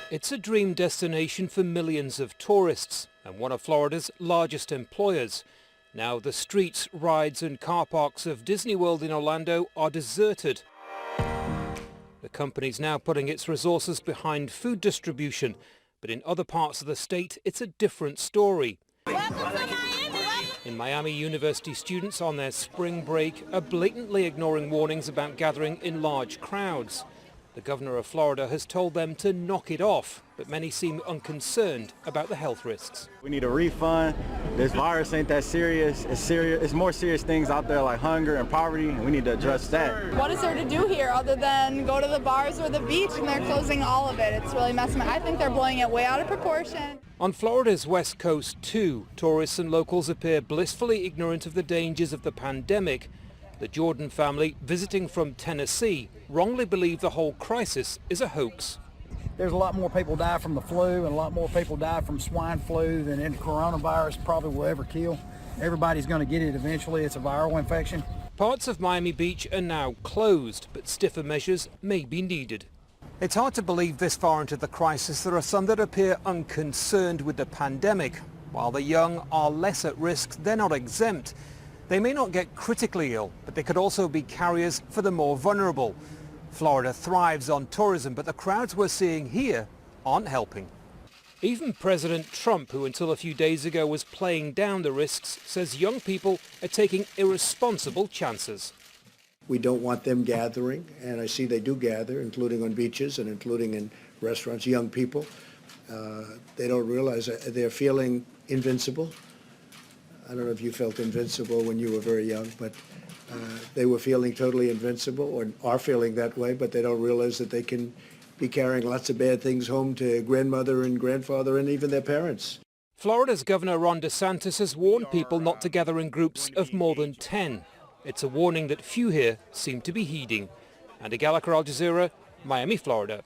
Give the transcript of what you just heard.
It's a dream destination for millions of tourists and one of Florida's largest employers. Now the streets, rides and car parks of Disney World in Orlando are deserted. The company's now putting its resources behind food distribution, but in other parts of the state it's a different story. In Miami, university students on their spring break are blatantly ignoring warnings about gathering in large crowds. The governor of Florida has told them to knock it off, but many seem unconcerned about the health risks. We need a refund. This virus ain't that serious. It's more serious things out there like hunger and poverty, and we need to address that. What is there to do here other than go to the bars or the beach, and they're closing all of it? It's really messing. I think they're blowing it way out of proportion. On Florida's west coast too, tourists and locals appear blissfully ignorant of the dangers of the pandemic. The Jordan family, visiting from Tennessee, wrongly believe the whole crisis is a hoax. There's a lot more people die from the flu and a lot more people die from swine flu than any coronavirus probably will ever kill. Everybody's going to get it eventually. It's a viral infection. Parts of Miami Beach are now closed, but stiffer measures may be needed. It's hard to believe this far into the crisis there are some that appear unconcerned with the pandemic. While the young are less at risk, they're not exempt. They may not get critically ill, but they could also be carriers for the more vulnerable. Florida thrives on tourism, but the crowds we're seeing here aren't helping. Even President Trump, who until a few days ago was playing down the risks, says young people are taking irresponsible chances. We don't want them gathering, and I see they do gather, including on beaches and including in restaurants, young people. They don't realize they're feeling invincible. I don't know if you felt invincible when you were very young, but they were feeling totally invincible or are feeling that way, but they don't realize that they can be carrying lots of bad things home to grandmother and grandfather and even their parents. Florida's Governor Ron DeSantis has warned people not to gather in groups of more than 10. It's a warning that few here seem to be heeding. Andy Gallacher, Al Jazeera, Miami, Florida.